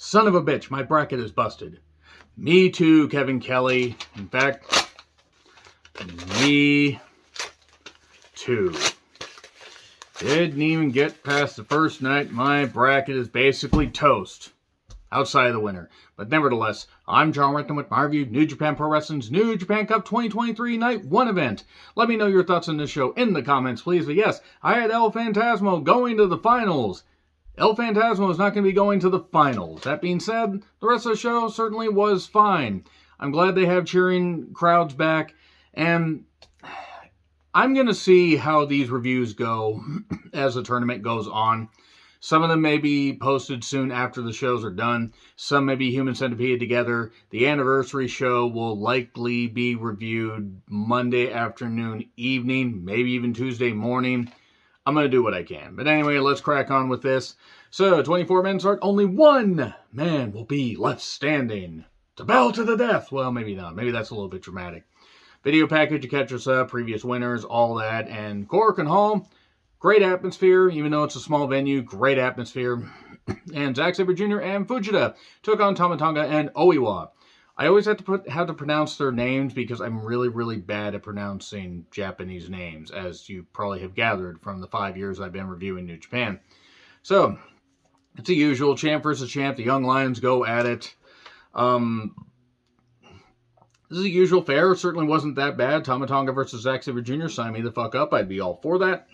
Son of a bitch, my bracket is busted. Me too, Kevin Kelly. In fact, me too. Didn't even get past the first night. My bracket is basically toast. Outside of the winner. But nevertheless, I'm John Renton with my review New Japan Pro Wrestling's New Japan Cup 2023 Night 1 event. Let me know your thoughts on this show in the comments, please. But yes, I had El Phantasmo going to the finals. El Phantasmo is not going to be going to the finals. That being said, the rest of the show certainly was fine. I'm glad they have cheering crowds back. And I'm going to see how these reviews go as the tournament goes on. Some of them may be posted soon after the shows are done. Some may be Human Centipede together. The anniversary show will likely be reviewed Monday afternoon, evening, maybe even Tuesday morning. I'm going to do what I can. But anyway, let's crack on with this. So, 24 men start. Only one man will be left standing. It's a battle to the death. Well, maybe not. Maybe that's a little bit dramatic. Video package to catch us up, previous winners, all that. And Cork and Hall. Great atmosphere, even though it's a small venue, great atmosphere. And Zack Sabre Jr. and Fujita took on Tama Tonga and Oiwa. I always have to pronounce their names because I'm really, really bad at pronouncing Japanese names, as you probably have gathered from the 5 years I've been reviewing New Japan. So, it's the usual, champ versus champ. The Young Lions go at it. This is the usual fare. It certainly wasn't that bad. Tama Tonga versus Zack Sabre Jr. Sign me the fuck up. I'd be all for that.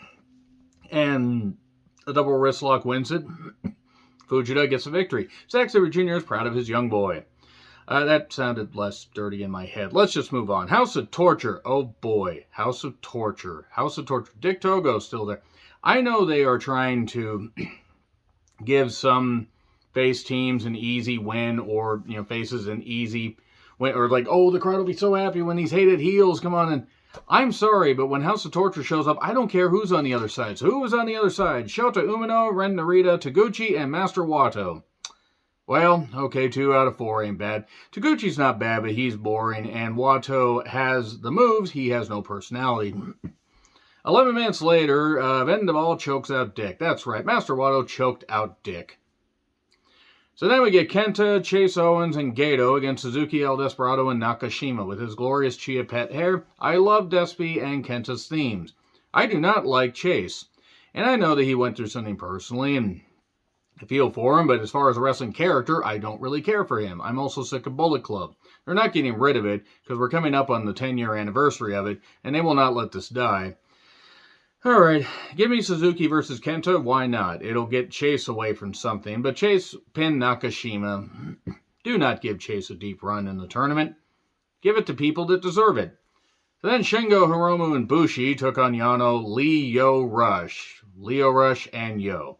And a double wrist lock wins it. Fujita gets a victory. Zack Sabre Jr. is proud of his young boy. That sounded less dirty in my head. Let's just move on. House of Torture. Oh boy. House of Torture. House of Torture. Dick Togo's still there. I know they are trying to give some face teams an easy win, or, faces an easy win, or like, oh, the crowd will be so happy when these hated heels come on. And I'm sorry, but when House of Torture shows up, I don't care who's on the other side. So who was on the other side? Shota Umino, Ren Narita, Taguchi, and Master Wato. Well, okay, 2 out of 4 ain't bad. Taguchi's not bad, but he's boring, and Wato has the moves. He has no personality. 11 minutes later, Vendaval chokes out Dick. That's right, Master Wato choked out Dick. So then we get Kenta, Chase Owens, and Gato against Suzuki, El Desperado, and Nakashima with his glorious Chia Pet hair. I love Despy and Kenta's themes. I do not like Chase. And I know that he went through something personally, and I feel for him, but as far as a wrestling character, I don't really care for him. I'm also sick of Bullet Club. They're not getting rid of it, because we're coming up on the 10-year anniversary of it, and they will not let this die. Alright, give me Suzuki versus Kenta, why not? It'll get Chase away from something, but Chase pinned Nakashima. Do not give Chase a deep run in the tournament. Give it to people that deserve it. So then Shingo, Hiromu, and Bushi took on Yano, Leo Rush, and Yo.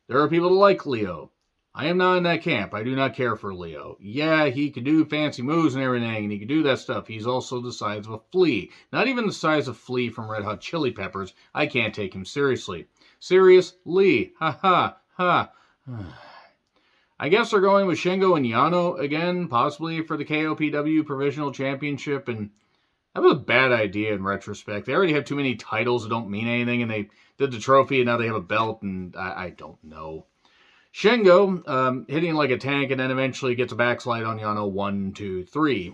There are people that like Leo. I am not in that camp. I do not care for Leo. Yeah, he can do fancy moves and everything, and he can do that stuff. He's also the size of a flea. Not even the size of Flea from Red Hot Chili Peppers. I can't take him seriously. Seriously. Ha ha ha. I guess they're going with Shingo and Yano again, possibly for the KOPW Provisional Championship, and that was a bad idea in retrospect. They already have too many titles that don't mean anything, and they did the trophy, and now they have a belt, and I don't know. Shingo hitting like a tank, and then eventually gets a backslide on Yano 1, 2, 3.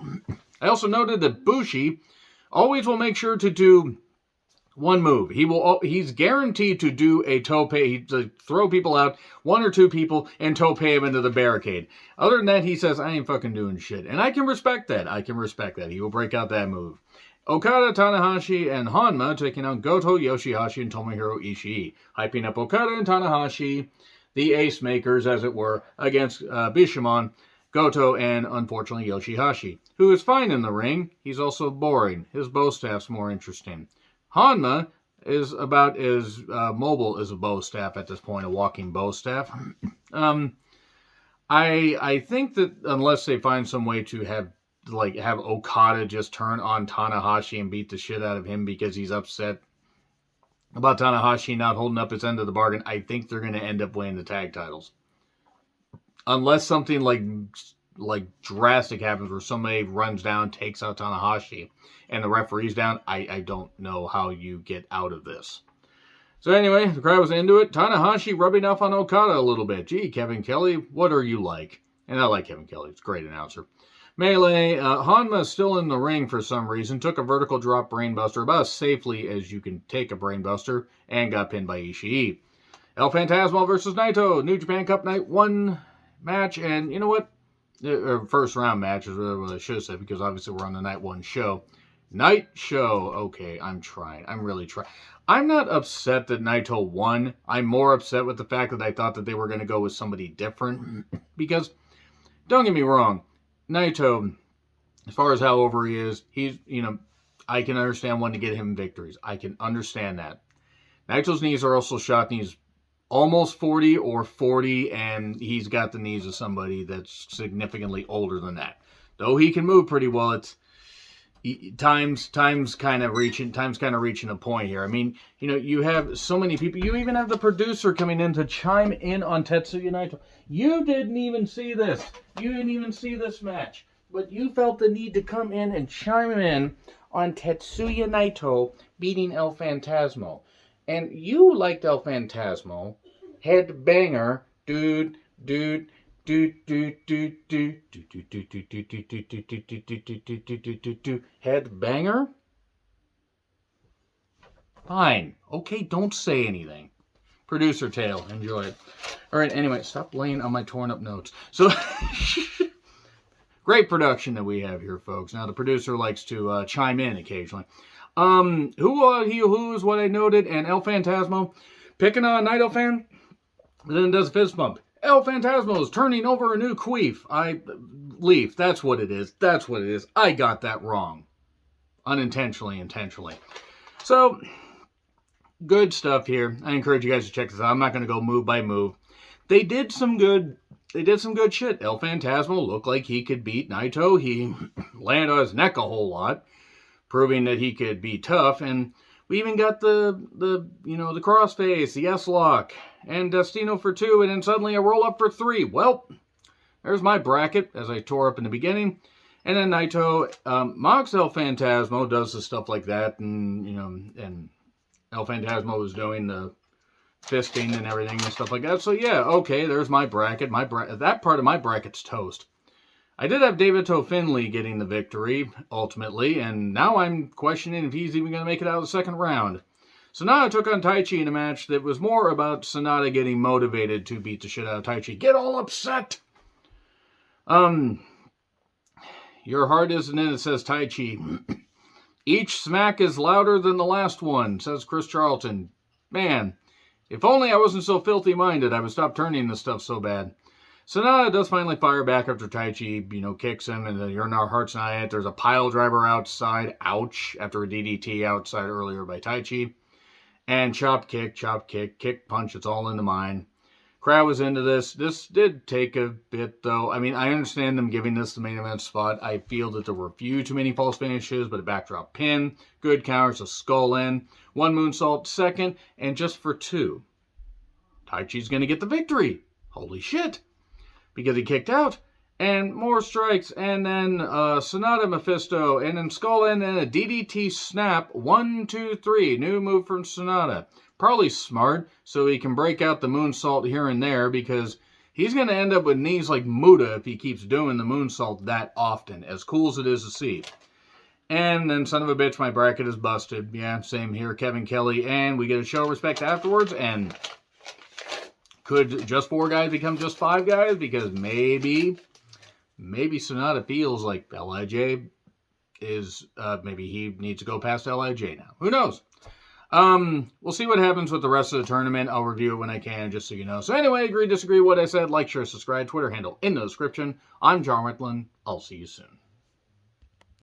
I also noted that Bushi always will make sure to do one move. He's guaranteed to do a tope, to throw people out, 1 or 2 people, and tope him into the barricade. Other than that, he says, I ain't fucking doing shit. And I can respect that. He will break out that move. Okada, Tanahashi, and Hanma taking on Goto, Yoshihashi, and Tomohiro Ishii. Hyping up Okada and Tanahashi, the ace makers, as it were, against Bishamon, Goto, and, unfortunately, Yoshihashi, who is fine in the ring. He's also boring. His bow staff's more interesting. Hanma is about as mobile as a bow staff at this point, a walking bow staff. I think that unless they find some way to have Okada just turn on Tanahashi and beat the shit out of him because he's upset about Tanahashi not holding up his end of the bargain, I think they're going to end up winning the tag titles. Unless something like drastic happens where somebody runs down, takes out Tanahashi, and the referee's down, I don't know how you get out of this. So anyway, the crowd was into it. Tanahashi rubbing off on Okada a little bit. Gee, Kevin Kelly, what are you like? And I like Kevin Kelly. He's a great announcer. Melee, Hanma is still in the ring for some reason. Took a vertical drop brainbuster about as safely as you can take a brainbuster and got pinned by Ishii. El Phantasmo versus Naito. New Japan Cup Night 1 match. And you know what? First round match is what I should have said because obviously we're on the Night 1 show. Night show. Okay, I'm trying. I'm really trying. I'm not upset that Naito won. I'm more upset with the fact that I thought that they were going to go with somebody different. Because, don't get me wrong, Naito, as far as how over he is, he's, I can understand wanting to get him victories. I can understand that. Naito's knees are also shot, and he's almost 40 or 40, and he's got the knees of somebody that's significantly older than that. Though he can move pretty well, it's time's kind of reaching a point here. I mean, you have so many people. You even have the producer coming in to chime in on Tetsuya Naito. You didn't even see this. You didn't even see this match. But you felt the need to come in and chime in on Tetsuya Naito beating El Phantasmo. And you liked El Phantasmo. Headbanger. Dude. Headbanger? Fine. Okay, don't say anything. Producer tale. Enjoy it. Alright, anyway, stop laying on my torn up notes. So, great production that we have here, folks. Now, the producer likes to chime in occasionally. Who is what I noted, and El Phantasmo picking on a Naito fan, but then does a fist bump. El Phantasmo is turning over a new leaf. That's what it is. That's what it is. I got that wrong. Intentionally. So, good stuff here. I encourage you guys to check this out. I'm not going to go move by move. They did some good shit. El Phantasmo looked like he could beat Naito. He landed on his neck a whole lot, proving that he could be tough. And we even got the crossface, the S-lock, and Destino for 2, and then suddenly a roll-up for 3. Well, there's my bracket, as I tore up in the beginning. And then Naito mocks El Phantasmo, does the stuff like that, and El Phantasmo was doing the fisting and everything and stuff like that. So yeah, okay, there's my bracket. That part of my bracket's toast. I did have David Finlay getting the victory, ultimately, and now I'm questioning if he's even going to make it out of the second round. Sonata took on Taichi in a match that was more about Sonata getting motivated to beat the shit out of Taichi. Get all upset! Your heart isn't in it, says Taichi. Each smack is louder than the last one, says Chris Charlton. Man, if only I wasn't so filthy-minded, I would stop turning this stuff so bad. Sonata does finally fire back after Taichi, kicks him, and you're in our heart's not in it. There's a pile driver outside. Ouch. After a DDT outside earlier by Taichi. And chop, kick, punch. It's all in the mind. Crowd was into this. This did take a bit, though. I mean, I understand them giving this the main event spot. I feel that there were a few too many false finishes, but a backdrop pin, good counters, a skull in, 1 moonsault second, and just for 2. Taichi's going to get the victory. Holy shit. Because he kicked out, and more strikes, and then Sonata Mephisto, and then skull in, and a DDT snap. 1, 2, 3. New move from Sonata. Probably smart, so he can break out the moonsault here and there, because he's going to end up with knees like Muta if he keeps doing the moonsault that often, as cool as it is to see. And then, son of a bitch, my bracket is busted. Yeah, same here, Kevin Kelly, and we get a show of respect afterwards, and could just 4 guys become just 5 guys? Because maybe Sonata feels like LIJ is, maybe he needs to go past LIJ now. Who knows? We'll see what happens with the rest of the tournament. I'll review it when I can, just so you know. So anyway, agree, disagree, what I said, like, share, subscribe, Twitter handle in the description. I'm John Ritlin. I'll see you soon.